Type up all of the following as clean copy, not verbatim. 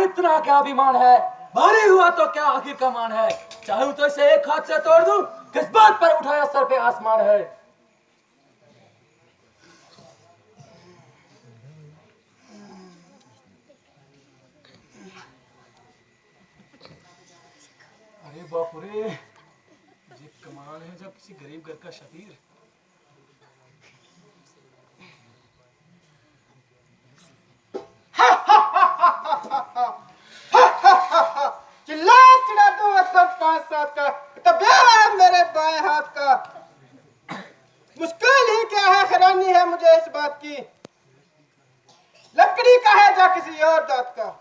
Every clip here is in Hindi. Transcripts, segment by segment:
इतना क्या अभिमान है, भारी हुआ तो क्या आखिर का मान है। चाहूं तो इसे एक हाथ से तोड़ दूं, किस बात पर उठाया सर पे आसमान है। अरे बापुरे, ये कमाल है जब किसी गरीब घर का शतीर। चिल्ला चिल्ला दो सब 5-7 का तब मेरे बाएं हाथ का। मुश्किल ही क्या है, हैरानी है मुझे इस बात की, लकड़ी का है जा किसी और दांत का।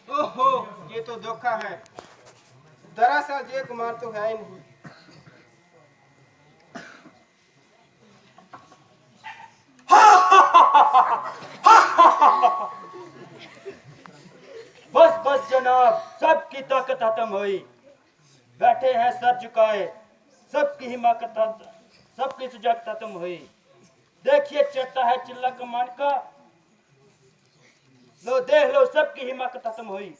ओहो, ये तो धोखा है। दरअसल ये कुमार तो है ही नहीं। बस बस जनाब, सबकी ताकत खत्म हुई, बैठे हैं सर झुकाए, सबकी हिम्मत, सबकी सुजग खत्म हुई। देखिए चढ़ता है चिल्ला कमान का, लो देख लो सबकी हिम्मत खत्म हुई।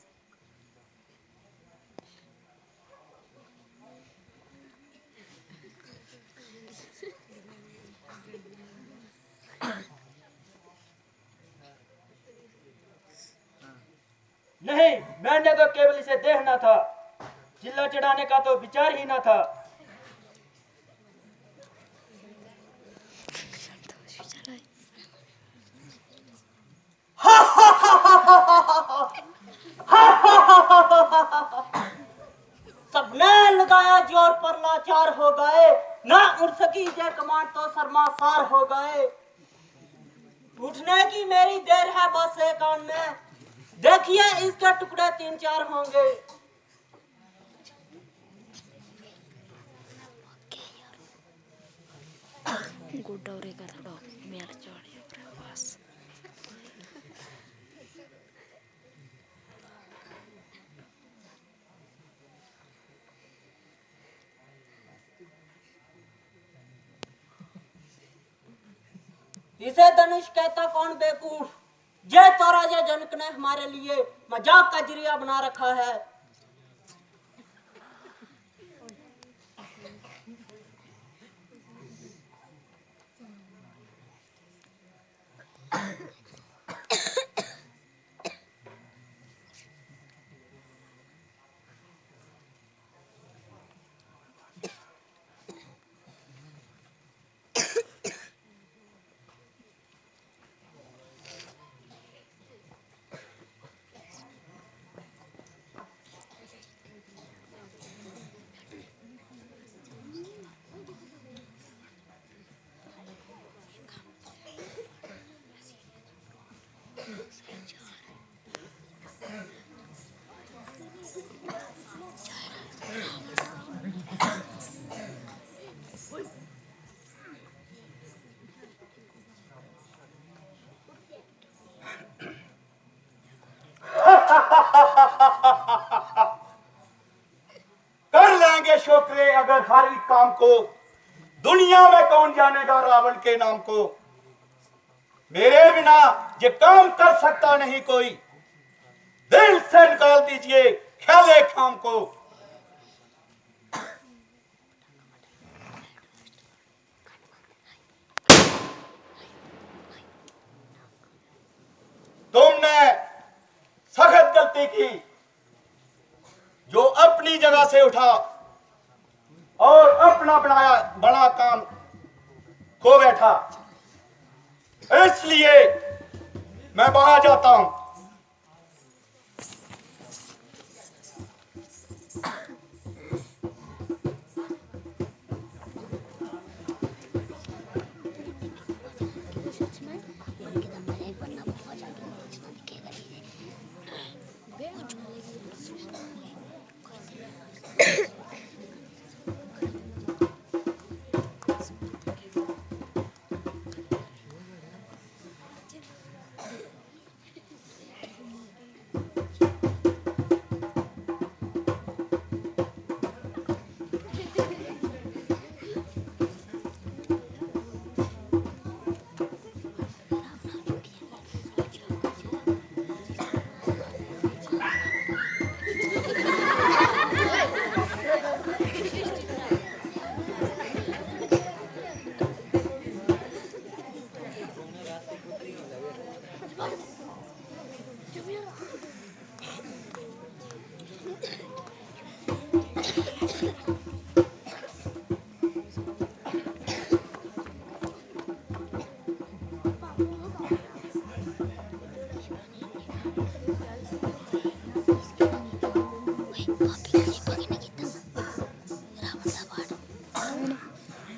नहीं, मैंने तो केवल इसे देखना था, चिल्ला चढ़ाने का तो विचार ही ना था। सबने लगाया जोर पर लाचार हो गए, ना उड़ सकी जय कमान तो शर्मासार हो गए। उठने की मेरी देर है बस एक आन में, देखिए इसके टुकड़े 3-4 होंगे। गुड्डौरे का थोड़ा मेरा चढ़िया बस। इसे धनुष कहता कौन बेवकूफ, ये तो राजा जनक ने हमारे लिए मजाक का जरिया बना रखा है। कर लेंगे छोकरे अगर हर एक काम को, दुनिया में कौन जानेगा रावण के नाम को। मेरे बिना ये काम कर सकता नहीं कोई, दिल से निकाल दीजिए ख्याले काम को। तुमने सख्त गलती की, जो अपनी जगह से उठा और अपना बनाया बड़ा काम खो बैठा, इसलिए मैं बाहर जाता हूं।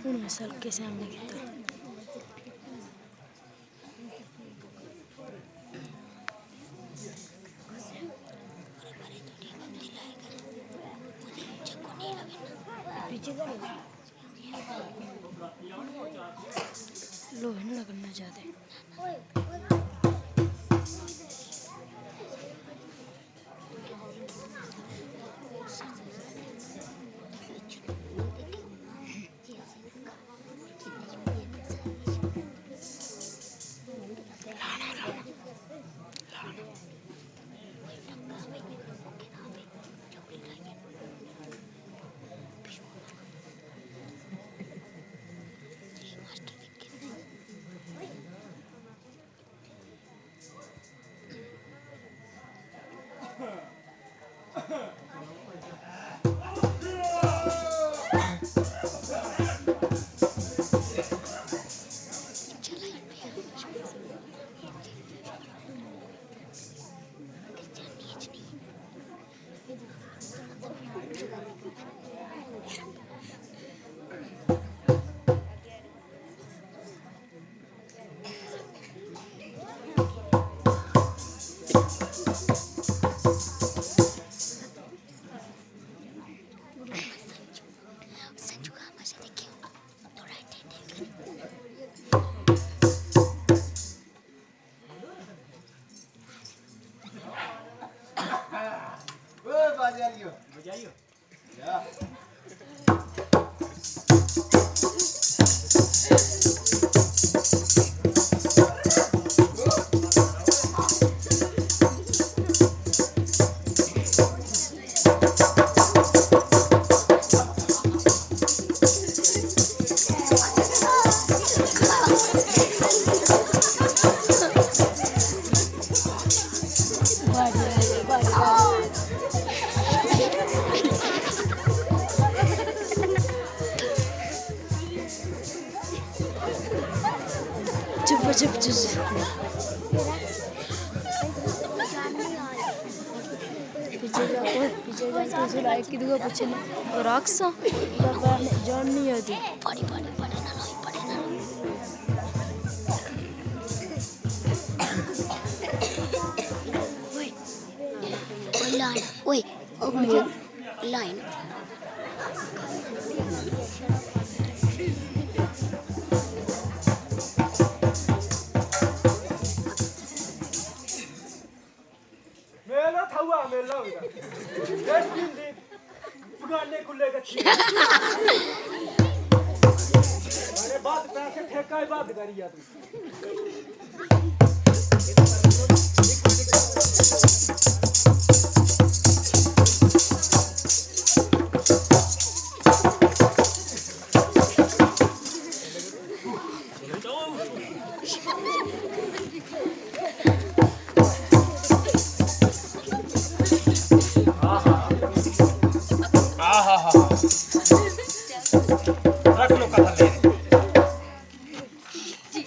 ਹੁਣ ਸਰ ਕੇ ਸਾਹਮਣੇ ਕੀਤਾ लोहे नहीं लगना चाहते चुप चुप चुप पीछे जाके उसे लाइक की दुआ पूछने और अक्सा जान नहीं आती पड़ी पड़ी पड़े ना लो पड़े ना ओए लाइन ओए लाइन मेला था हुआ मेला होगा देश दिन दिन पुराने खुले का थी अरे बात पैसे ठेका ही बात करिया तू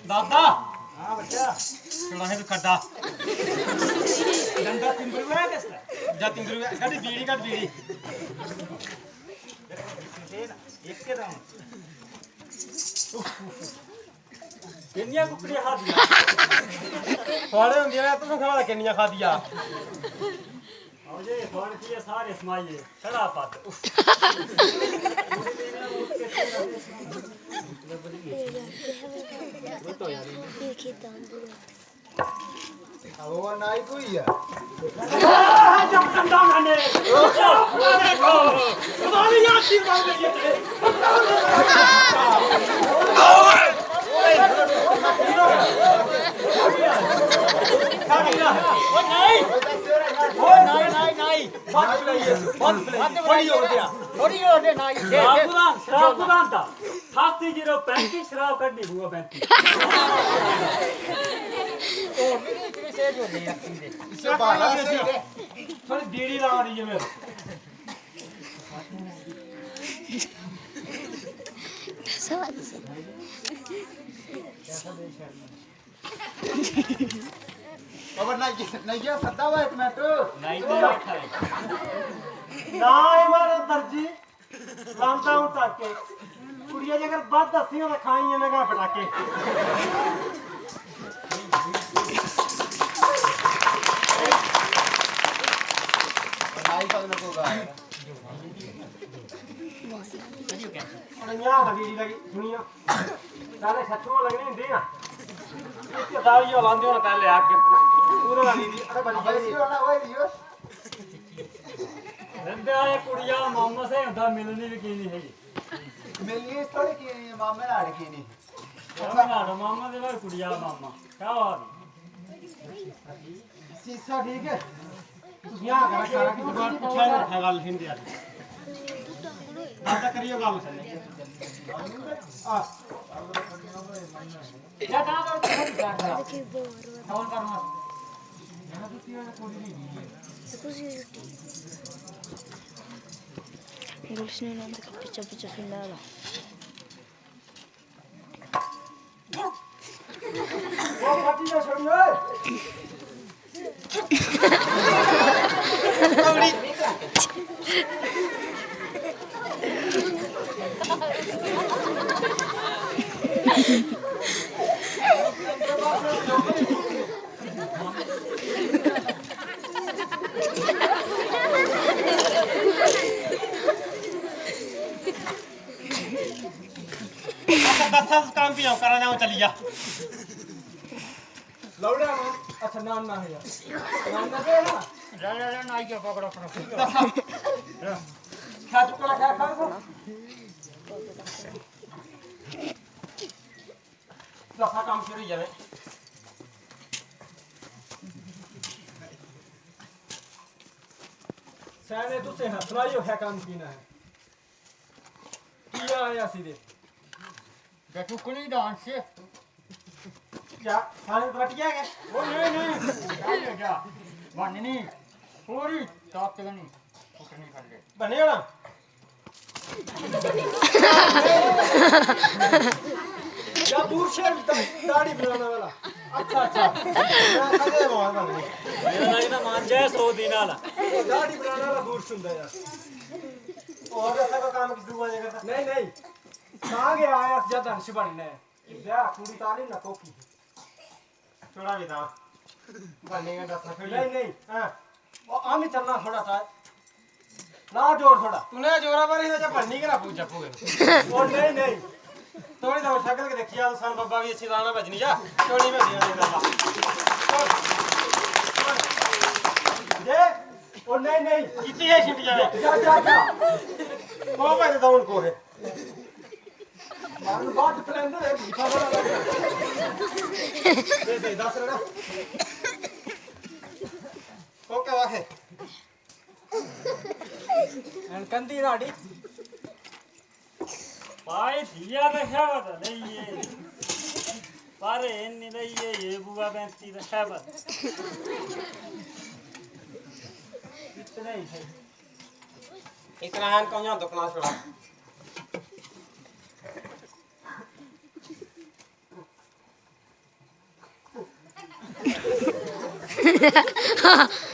बाबा हाँ बच्चा थोड़ा है तो करदा डंडा तिंबर हुआ है कैसा जा तिंबर हुआ कट बीड़ी एक के दाम किन्निया कुकड़ियां खा दिया थोड़े होंगे ना तुम खावा किन्निया खा दिया और ये थोड़े किए सारे समाइए खड़ा पात वो नाई कोई है जब कंधा खाने तुम्हारी याद थी शराब कटनी हुआ बैठी थोड़ी बीड़ी ला रही है मेरे खबर नहीं ये सदा हुआ एक मिनट नहीं तो बैठा है ना इमार दर्जी लांदा हूं ताके कुड़िया जे अगर बात दसी तो खाई है ना पटाके बनाई सकने को गा और यहां लगी सुनियो सारे सचो लगनी हिंदी ना इसके दावियो लांदे हो पहले आके पूरा वाली दी अरे बड़ी वैसी होना वही दियो रंदे आए कुड़िया मामा से उदा मिलनी भी की नहीं है मिलनी थोड़ी की नहीं मामे लाड़ की नहीं मामा मामा दे भाई कुड़िया मामा क्या बात सीसा ठीक है यहां करा करा की बात पूछा है गल हिंदी आ बात करियो गल आ क्या कहां कर देखिए वो फोन कर मत Gulisnya nanti kepecah-pecah final. वो पार्टी ना छोड़ियो दस काम भी कराना हो चली जा लौड़ा मां अच्छा नाम ना है यार नाम ना है ना रे ना आइए पकड़ो क्या टुकड़ा क्या कर को दफा काम शुरू जावे सैने तुसे हथराइयो है काम कीना है किया आया सीधे टुकड़ी डांस से क्या सारे बट गया है वो नहीं क्या बननी नहीं पूरी टॉप तक नहीं उठनी कर ले बने ना या दूर से दाढ़ी बनाने वाला अच्छा अच्छा मैं कदे मार बन गई मेरा लगना मान जाए 100 दिन वाला दाढ़ी बनाने वाला दूर सुनदा यार और ऐसा का काम किस दुआ जगह नहीं नहीं सांगे आया ज्यादा हंस बनने या पूरी ताली ना कोकी थोड़ा भी था बनेगा दस नहीं नहीं हां वो आमी चलना थोड़ा सा ना जोर थोड़ा तूने जोरा पर ही जब बननी के ना पूछ पूगे और नहीं नहीं थोड़ी तो शक्ल के देखिया तो सन बाबा भी अच्छी राना बजनी जा चोली में दिया देगा दे और नहीं नहीं कितनी है छिप जाए जा जा जा को भाई तो उनको है मारन बात प्लान दे भूखा वाला दे 10 रहा ओके वाहे एंड कंदी राडी पाई दिया रखा बता नहीं ये पारे नहीं रही ये बुआ बेंती रखा बता इतना ही है इतना है कौन जान दुकान छोड़ा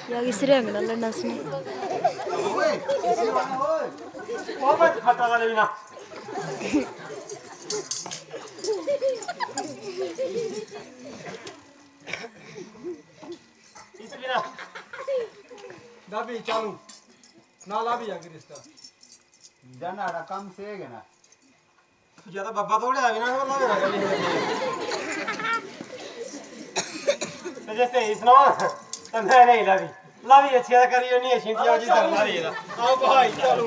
Lagi sering nonton nasni. ओ मत खाता वाले ना इतनी ना दाबी चालू ना लाभी आगे रिश्ता जाना रकम से है ना ज्यादा बाबा थोड़े आ ना लावे ना तो जैसे इसनो तो मैं नहीं लावी लावी अच्छी करियो नहीं छिंटिया जी सर मारी ना आओ भाई चलो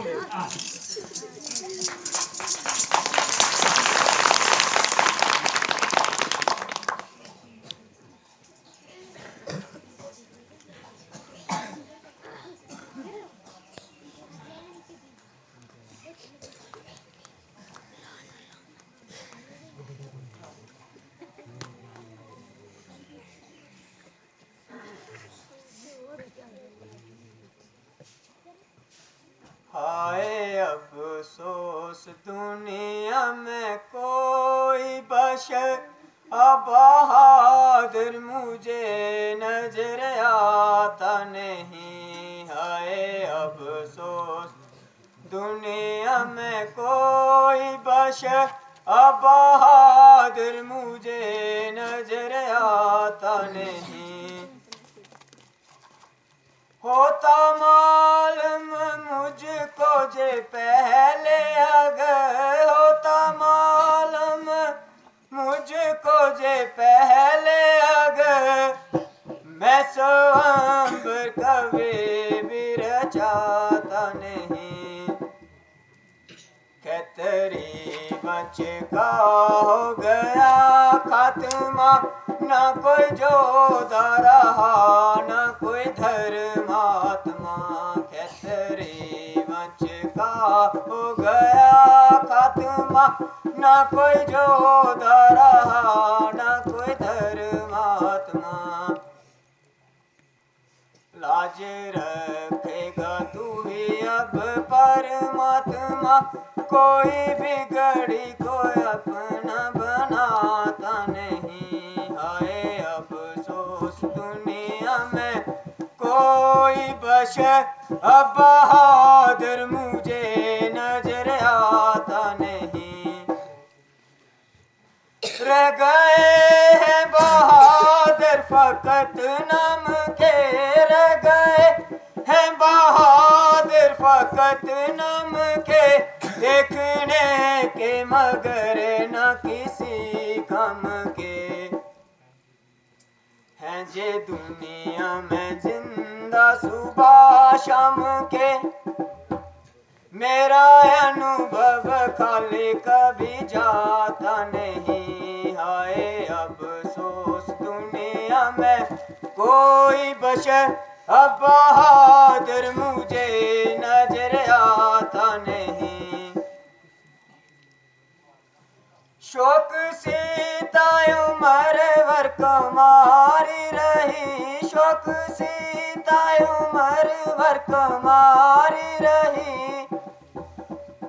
हाय अफसोस दुनिया में कोई बशर अब बहादुर मुझे नजर आता नहीं। हाय अफसोस दुनिया में कोई बशर अब बहादुर मुझे नजर आता नहीं। होता मालूम मुझको जे पहले अगर, होता मालूम मुझको जे पहले अगर, मैं स्वयं कभी भी रचाता नहीं। खतरी बच का हो गया खात्मा, ना कोई जोधा रहा ना कोई धर्मात्मा। खतरी बच का हो गया खात्मा, ना कोई जोधा रहा ना कोई धर्मात्मा। लाज रखेगा तू ही अब परमात्मा, कोई बिगड़ी कोई अपना बनाता नहीं। हाय अफसोस दुनिया में कोई बशर अब बहादुर मुझे नजर आता नहीं। रह गए हैं बहादुर फकत नाम के, रह गए हैं बहादुर फकत नाम के, देखने के मगर न किसी काम के। हैं जे दुनिया में जिंदा सुबह शाम के, मेरा अनुभव खाली कभी जाता नहीं। हाय अफसोस दुनिया में कोई बशर अब बहादुर मुझे नजर आता नहीं। शोक सीता उमर भर कमारी रही, शोक सीता उमर भर कमारी रही।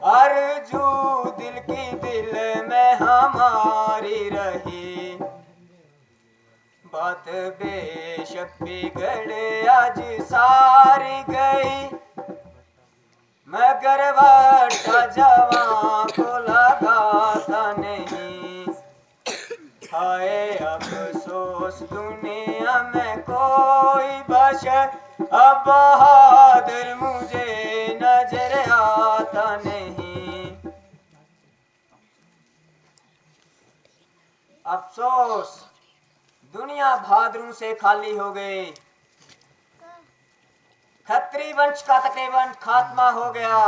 आरज़ू दिल की दिल में हमारी रही। बात बेशक बिगड़ आज सारी गई, मगर वाटा जवां को लगाता नहीं। हाय अफसोस दुनिया में कोई बशर अब बहादुर मुझे नजर आता नहीं। अफसोस दुनिया बहादुरों से खाली हो गई। खत्री वंश का तकरीबन खात्मा हो गया,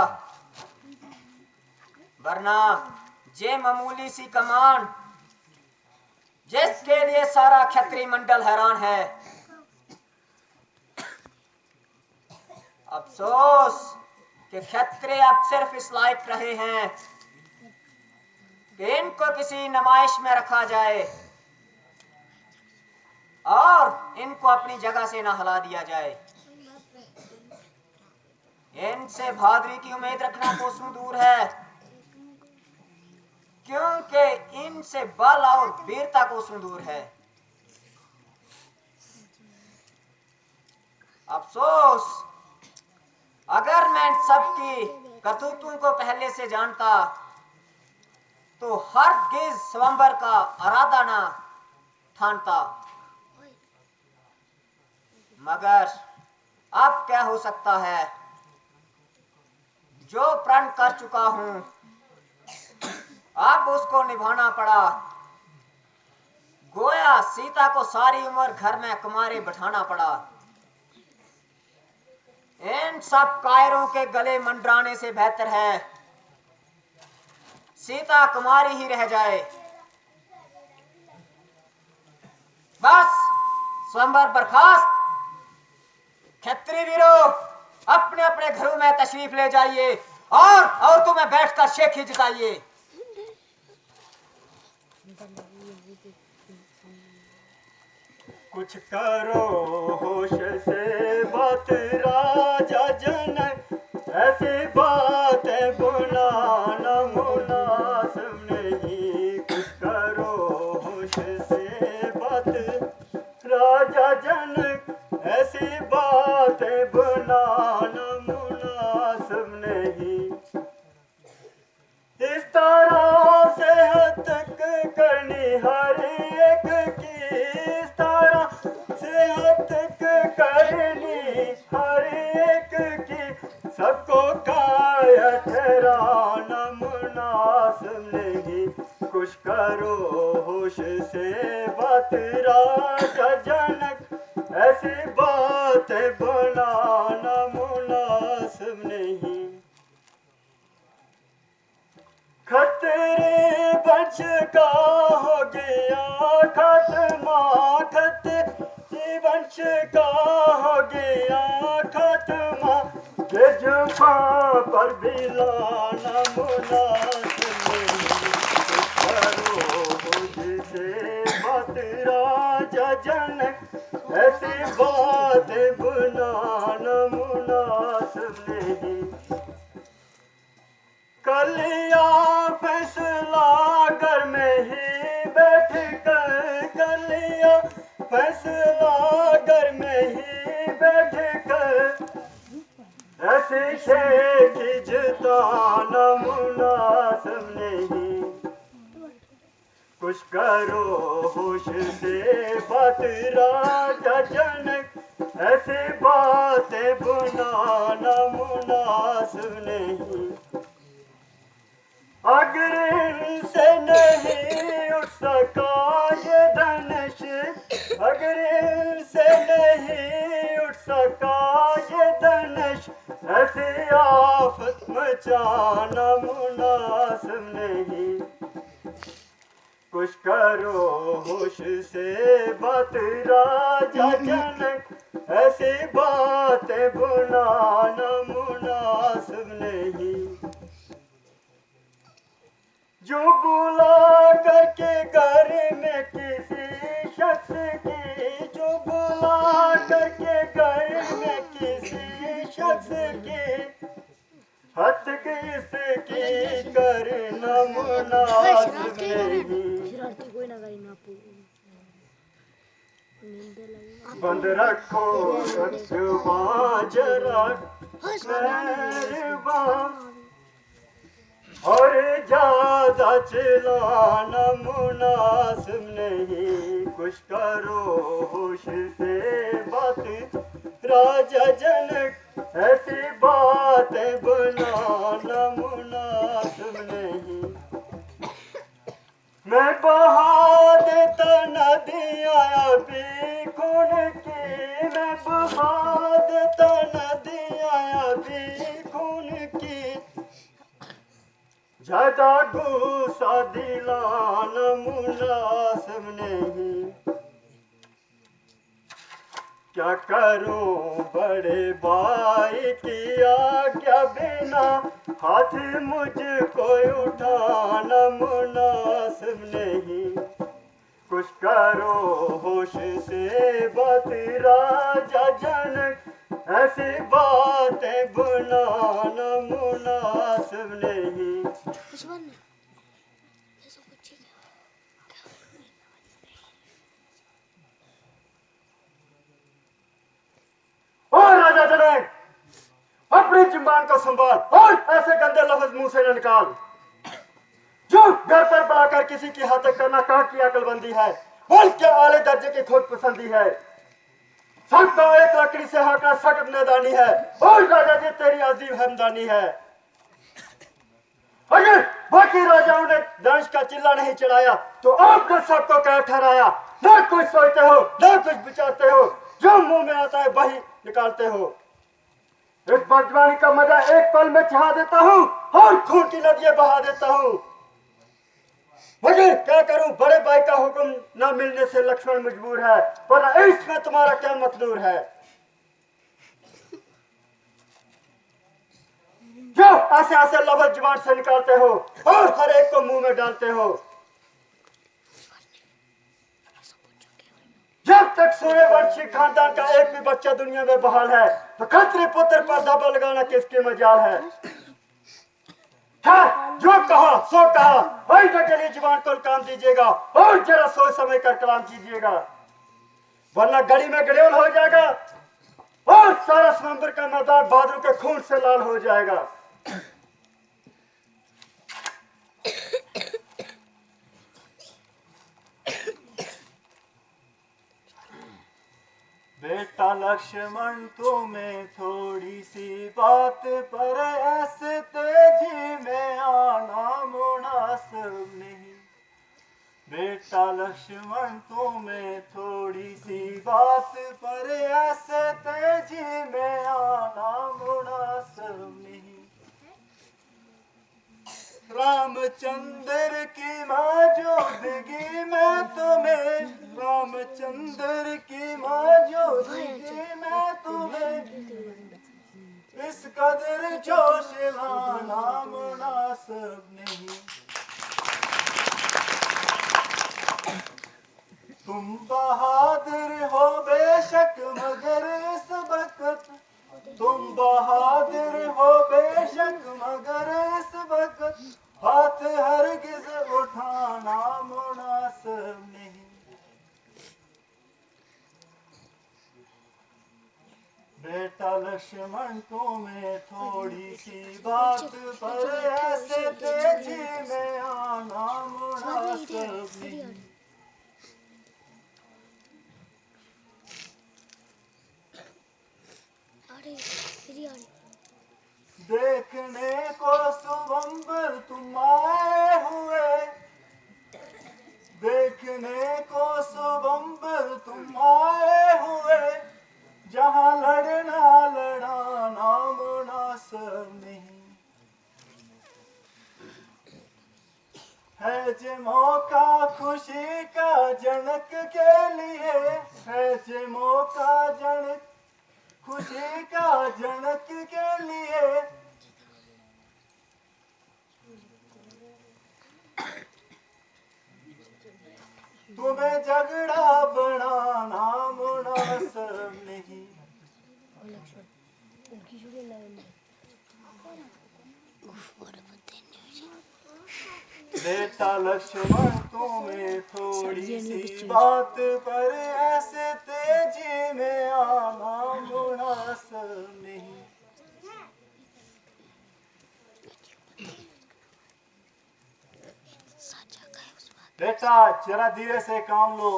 वरना ये मामूली सी कमान जिसके लिए सारा खत्री मंडल हैरान है। अफसोस कि खत्री अब सिर्फ इस लायक रहे हैं कि इनको किसी नुमाइश में रखा जाए और इनको अपनी जगह से ना हिला दिया जाए। इनसे बहादुरी की उम्मीद रखना कोसों दूर है, क्योंकि इनसे बल और वीरता कोसों दूर है। अफसोस अगर मैं सबकी करतूतों को पहले से जानता तो हरगिज़ स्वयंवर का इरादा ना ठानता। मगर अब क्या हो सकता है, जो प्रण कर चुका हूं अब उसको निभाना पड़ा। गोया सीता को सारी उम्र घर में कुमारी बैठाना पड़ा। इन सब कायरों के गले मंडराने से बेहतर है सीता कुमारी ही रह जाए। बस स्वयंवर बर्खास्त। खत्री वीरों अपने अपने घरों में तशरीफ ले जाइए और औरतों में बैठकर शेखी जिताइए। कुछ करो होश से बात राजा जन, ऐसी बातें बुला न मुनासिब नहीं, कुछ करो होश से बात राजा जनक, ऐसी बातें बनाना मुनासिब नहीं। इस तरह से हद तक करनी हर एक की, इस तरह से हद तक करनी हर एक की, सबको काया ठहराना मुनासिब नहीं, कुछ करो होश से बात राजा जनक, ऐसी बातें बनाना मुनासिब नहीं। खतरे बच का हो गया खत्मा, खतरे बच का हो गया खत्मा, ये जुफा पर भी लाना मुनासिब नहीं, करो मुझसे बात राजा जनक, ऐसी बातें बनाना मुनासिब नहीं। कल या फैसला घर में ही बैठ कर, कल या फैसला घर में ही बैठ कर, ऐसे शेख जिताना मुनासिब नहीं, कुछ करो होश से बात राजा जनक, ऐसी बातें बनाना मुनासिब नहीं। अगर इनसे नहीं उठ सका ये धनुष, अगर इनसे नहीं उठ सका ये धनुष, ऐसी आफत मचाना मुनासिब नहीं, कुछ करो होश से बात राजा जनक, ऐसी बातें बनाना मुनासिब नहीं। जो बुला करके घर में किसी शख्स की, जो बुला करके घर में किसी शख्स की, हद इसकी करना मुनासिब नहीं। बंद रखो जुबान जरा मेहरबान, और ज्यादा चलाना मुनासिब नहीं, कुछ करो होश से बात राजा जनक, ऐसी बातें बनाना मुनासिब नहीं। मैं बहा देता नदियाँ अभी खून की, मैं बहा देता नदियाँ अभी खून की, ज्यादा गुस्सा दिलाना मुनासिब नहीं। क्या करूं बड़े भाई की आज्ञा बिना, हाथ मुझको उठाना मुनासिब नहीं, कुछ करो होश से बात राजा जनक, ऐसी बातें बनाना मुनासिब नहीं। और राजा जनक, अपनी जुबान को संभाल और ऐसे गंदे लफ्ज मुंह से न निकाल। जो घर पर बुलाकर किसी की हत्या करना कहाँ की अकलबंदी है, बोल क्या आले दर्जे की खुद पसंदी है। सबको एक लकड़ी से हाकना सख्त मैदानी है, और राजा जी तेरी अजीब हमदानी है। अगर बाकी राजाओं ने दंश का चिल्ला नहीं चढ़ाया, तो आपने सबको क्या ठहराया। ना कुछ सोचते हो, ना कुछ विचारते हो, जो मुंह में आता है वही निकालते हो। इस बदजवानी का मजा एक पल में चाह देता हूँ और खून की नदियां बहा देता हूँ। मगर क्या करूं, बड़े भाई का हुक्म न मिलने से लक्ष्मण मजबूर है, पर इसमें तुम्हारा क्या मकदूर है। जो ऐसे ऐसे लफ्ज जुबान से निकालते हो और हर एक को मुंह में डालते हो। जब तक सूर्यवंशी खानदान का एक भी बच्चा दुनिया में बहाल है, तो खत्री पुत्र पर दबा लगाना किसकी मजाल है। खैर, जो कहा सो कहा। आइंदा के लिए जुबान को काम दीजिएगा और जरा सोच समझ कर कलाम कीजिएगा, वरना गली में गड़ेल हो जाएगा और सारा समंदर का मैदान बादलों के खून से लाल हो जाएगा। बेटा लक्ष्मण तुम्हें थोड़ी सी बात पर ऐसे तेजी में आना मुनासिब नहीं। बेटा लक्ष्मण तुम्हें थोड़ी सी बात पर ऐसे तेजी में आना मुनासिब नहीं। रामचंद्र की मौजूदगी में तुम्हें, रामचंद्र की मौजूदगी में तुम्हें इस कदर जोश लाना मुनासिब नहीं। तुम बहादुर हो बेशक मगर इस वक्त, तुम बहादुर हो बेशक मगर इस वक्त हाथ हरगिज उठाना मुनासिब नहीं। बेटा लक्ष्मण तुम्हें थोड़ी सी बात पर ऐसे तेजी में आना मुनासिब नहीं। देखने को सुबंबर तुम आए हुए, देखने को सुबंबर तुम आए हुए, जहां लड़ना लड़ाना मुनासिब नहीं। है जे मौका खुशी का जनक के लिए, है जे मौका जनक खुशी का जनक के लिए, तुम्हें झगड़ा बनाना मुनासिब नहीं। बेटा लक्ष्मण तुम्हें थोड़ी सी बात पर ऐसे तेजी में आना मुनासिब नहीं। बेटा जरा धीरे से काम लो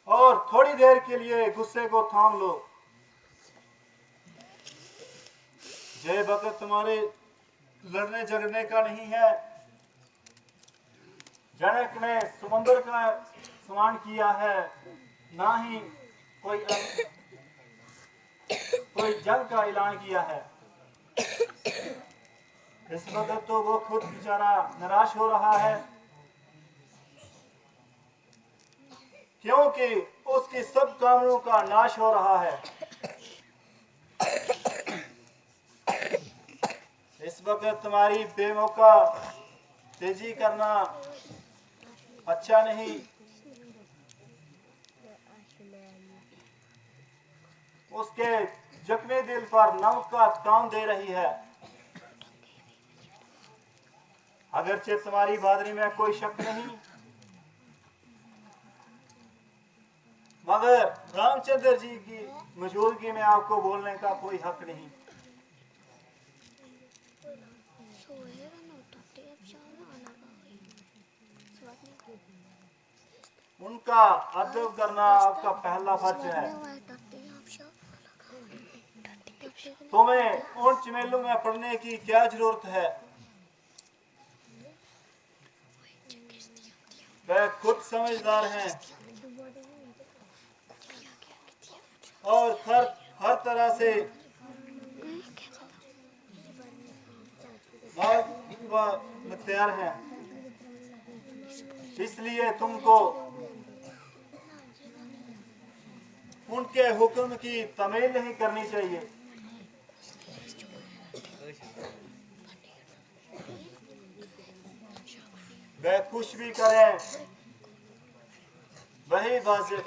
और थोड़ी देर के लिए गुस्से को थाम लो। ये वक्त तुम्हारे लड़ने झगड़ने का नहीं है। जनक ने समुद्र का स्नान किया है, ना ही कोई जंग का ऐलान किया है। इस वक्त तो वो खुद बेचारा निराश हो रहा है, क्योंकि उसकी सब कामों का नाश हो रहा है। इस वक्त तुम्हारी बेमौका तेजी करना अच्छा नहीं। उसके जख्मी दिल पर नमक का काम दे रही है। अगरचे तुम्हारी बहादुरी में कोई शक नहीं, मगर रामचंद्र जी की मौजूदगी में आपको बोलने का कोई हक नहीं। उनका अदब करना आपका पहला फर्ज है। तुम्हें उन चमेलों में पढ़ने की क्या जरूरत है? वे खुद समझदार हैं और हर तरह से मुख्तियार हैं। इसलिए तुमको उनके हुक्म की तमील नहीं करनी चाहिए। वे कुछ भी करें वही वाजिब।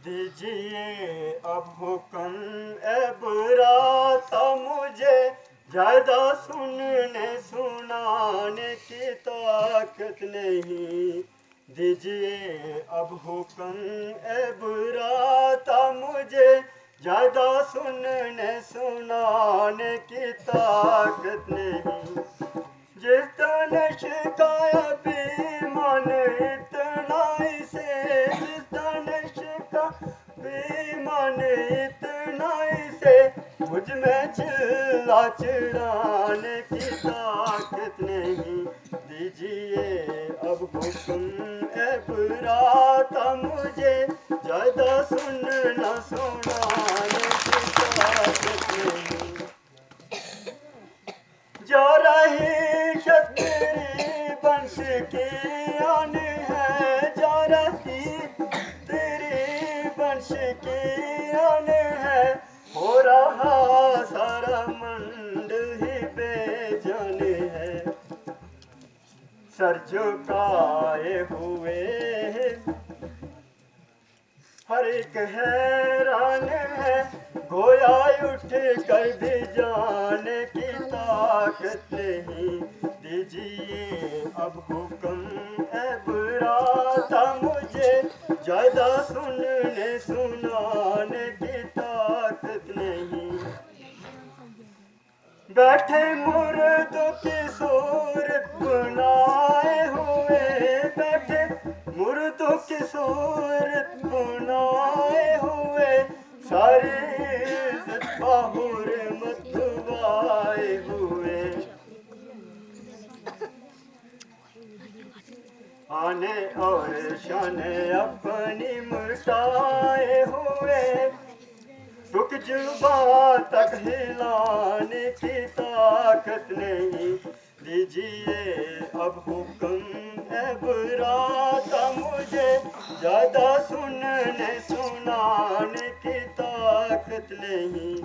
दीजिए अब हुक्म ए बुराता मुझे, ज्यादा सुनने सुनाने की ताकत नहीं। दीजिए अब हुक्म ए बुराता मुझे, ज्यादा सुनने सुनाने की ताकत नहीं। जितना शिकाया बेईमान इतना इसे, जितना शिका बेईमान इतना इसे, मुझ में चिल्ला चिढ़ाने की ताकत नहीं। दीजिए अब हुक्म ए बुराता मुझे, ज्यादा सुनना सुनाने की ताकत नहीं। जा रही तेरी बंश की आन है, जा रही तेरी बंश की आन है, हो रहा सारा मंड ही बेजान है। सर झुकाए हुए हर एक हैरान है, गोया उठ कर भी जाने की ताकत नहीं। दीजिए अब हुक्म ए बुराता मुझे, ज्यादा सुनने सुनाने की ताकत नहीं। बैठे मुर्दों की सूरत बनाए हुए, बैठे मुर्दों की सूरत बनाए हुए, सारी इज्जत बाहुर मतवाए हुए। आने और शाने अपनी मुटाए हुए, रुक जुबा तक हिलाने की ताकत नहीं। दीजिए अब हुक्म ए बुराता मुझे, ज्यादा सुनने सुनाने की ताकत नहीं।